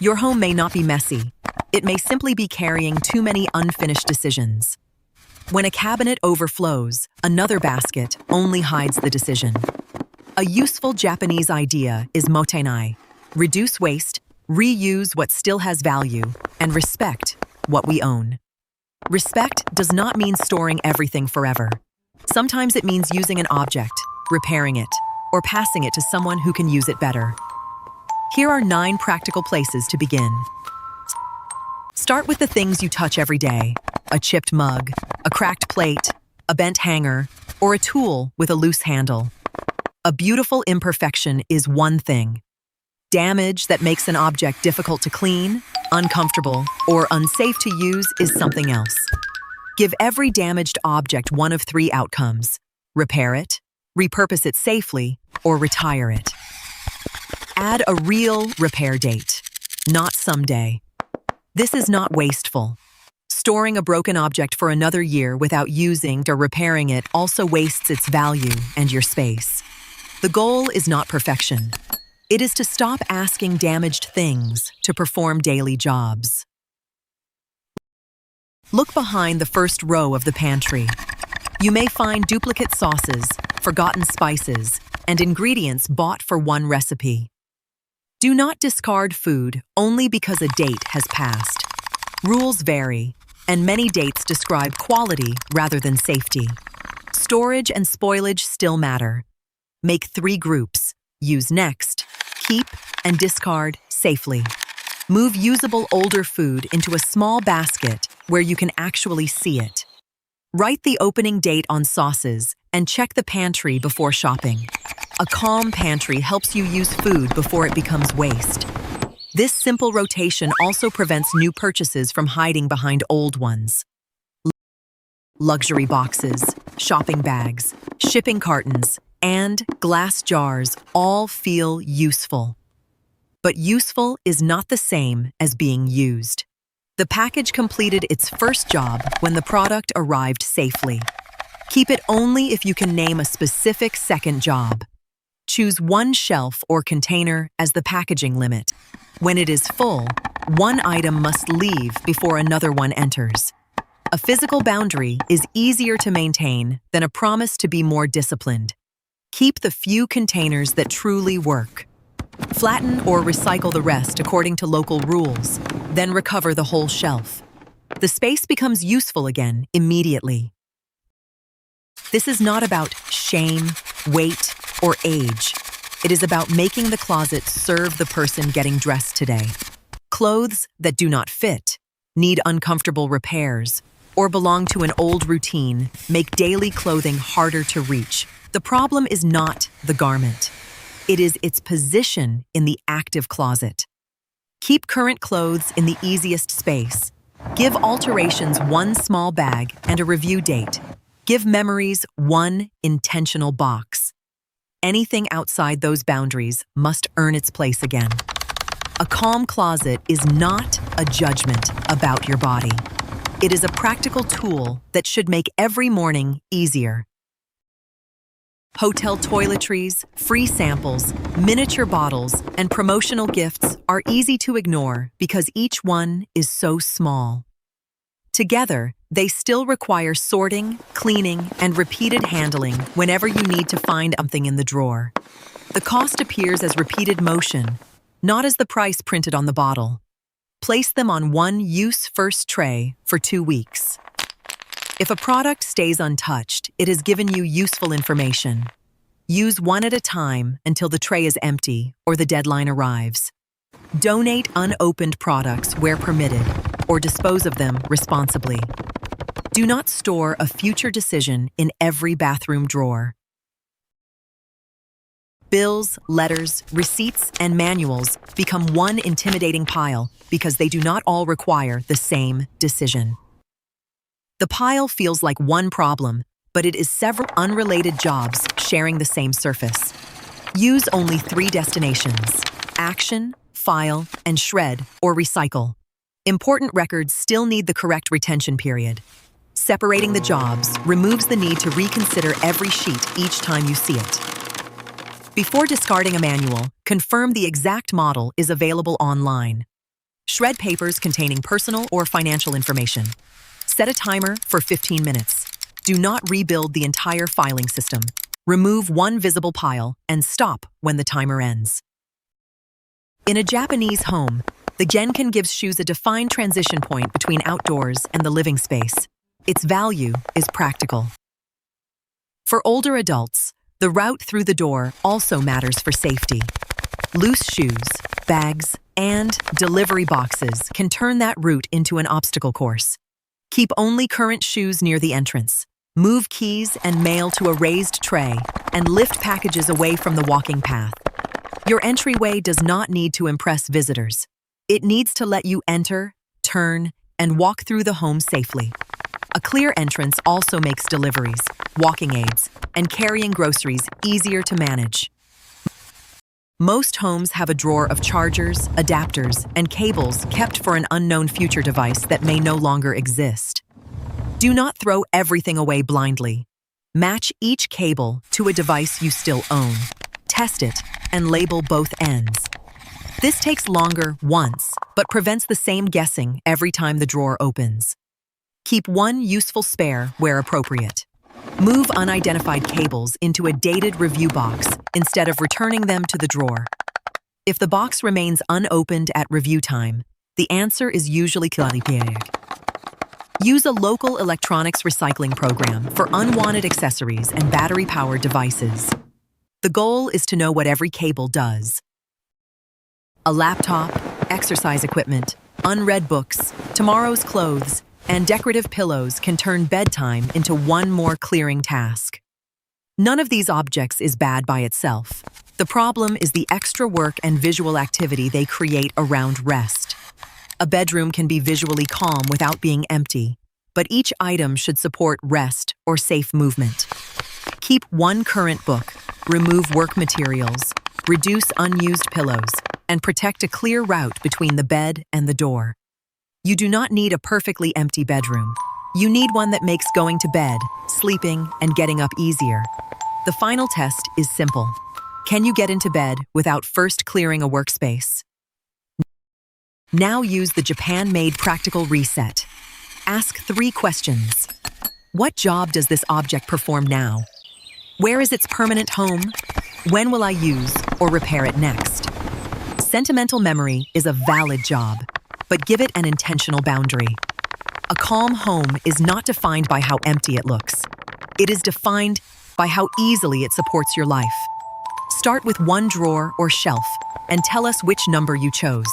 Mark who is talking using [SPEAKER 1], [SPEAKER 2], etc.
[SPEAKER 1] Your home may not be messy. It may simply be carrying too many unfinished decisions. When a cabinet overflows, another basket only hides the decision. A useful Japanese idea is mottainai. Reduce waste, reuse what still has value, and respect what we own. Respect does not mean storing everything forever. Sometimes it means using an object, repairing it, or passing it to someone who can use it better. Here are 9 practical places to begin. Start with the things you touch every day: a chipped mug, a cracked plate, a bent hanger, or a tool with a loose handle. A beautiful imperfection is one thing. Damage that makes an object difficult to clean, uncomfortable, or unsafe to use is something else. Give every damaged object one of 3 outcomes: repair it, repurpose it safely, or retire it. Add a real repair date, not someday. This is not wasteful. Storing a broken object for another year without using or repairing it also wastes its value and your space. The goal is not perfection. It is to stop asking damaged things to perform daily jobs. Look behind the first row of the pantry. You may find duplicate sauces, forgotten spices, and ingredients bought for one recipe. Do not discard food only because a date has passed. Rules vary, and many dates describe quality rather than safety. Storage and spoilage still matter. Make 3 groups: use next, keep, and discard safely. Move usable older food into a small basket where you can actually see it. Write the opening date on sauces and check the pantry before shopping. A calm pantry helps you use food before it becomes waste. This simple rotation also prevents new purchases from hiding behind old ones. Luxury boxes, shopping bags, shipping cartons, and glass jars all feel useful. But useful is not the same as being used. The package completed its first job when the product arrived safely. Keep it only if you can name a specific second job. Choose one shelf or container as the packaging limit. When it is full, one item must leave before another one enters. A physical boundary is easier to maintain than a promise to be more disciplined. Keep the few containers that truly work. Flatten or recycle the rest according to local rules, then recover the whole shelf. The space becomes useful again immediately. This is not about shame, weight, or age. It is about making the closet serve the person getting dressed today. Clothes that do not fit, need uncomfortable repairs, or belong to an old routine make daily clothing harder to reach. The problem is not the garment. It is its position in the active closet. Keep current clothes in the easiest space. Give alterations one small bag and a review date. Give memories one intentional box. Anything outside those boundaries must earn its place again. A calm closet is not a judgment about your body. It is a practical tool that should make every morning easier. Hotel toiletries, free samples, miniature bottles, and promotional gifts are easy to ignore because each one is so small. Together, they still require sorting, cleaning, and repeated handling whenever you need to find something in the drawer. The cost appears as repeated motion, not as the price printed on the bottle. Place them on one use first tray for 2 weeks. If a product stays untouched, it has given you useful information. Use one at a time until the tray is empty or the deadline arrives. Donate unopened products where permitted, or dispose of them responsibly. Do not store a future decision in every bathroom drawer. Bills, letters, receipts, and manuals become one intimidating pile because they do not all require the same decision. The pile feels like one problem, but it is several unrelated jobs sharing the same surface. Use only 3 destinations: action, file, and shred or recycle. Important records still need the correct retention period. Separating the jobs removes the need to reconsider every sheet each time you see it. Before discarding a manual, confirm the exact model is available online. Shred papers containing personal or financial information. Set a timer for 15 minutes. Do not rebuild the entire filing system. Remove one visible pile and stop when the timer ends. In a Japanese home, the genkan gives shoes a defined transition point between outdoors and the living space. Its value is practical. For older adults, the route through the door also matters for safety. Loose shoes, bags, and delivery boxes can turn that route into an obstacle course. Keep only current shoes near the entrance. Move keys and mail to a raised tray and lift packages away from the walking path. Your entryway does not need to impress visitors. It needs to let you enter, turn, and walk through the home safely. A clear entrance also makes deliveries, walking aids, and carrying groceries easier to manage. Most homes have a drawer of chargers, adapters, and cables kept for an unknown future device that may no longer exist. Do not throw everything away blindly. Match each cable to a device you still own. Test it and label both ends. This takes longer once, but prevents the same guessing every time the drawer opens. Keep one useful spare where appropriate. Move unidentified cables into a dated review box instead of returning them to the drawer. If the box remains unopened at review time, the answer is usually clutter. Use a local electronics recycling program for unwanted accessories and battery-powered devices. The goal is to know what every cable does. A laptop, exercise equipment, unread books, tomorrow's clothes, and decorative pillows can turn bedtime into one more clearing task. None of these objects is bad by itself. The problem is the extra work and visual activity they create around rest. A bedroom can be visually calm without being empty, but each item should support rest or safe movement. Keep one current book, remove work materials, reduce unused pillows, and protect a clear route between the bed and the door. You do not need a perfectly empty bedroom. You need one that makes going to bed, sleeping, and getting up easier. The final test is simple. Can you get into bed without first clearing a workspace? Now use the Japan-made practical reset. Ask 3 questions. What job does this object perform now? Where is its permanent home? When will I use or repair it next? Sentimental memory is a valid job, but give it an intentional boundary. A calm home is not defined by how empty it looks. It is defined by how easily it supports your life. Start with one drawer or shelf and tell us which number you chose.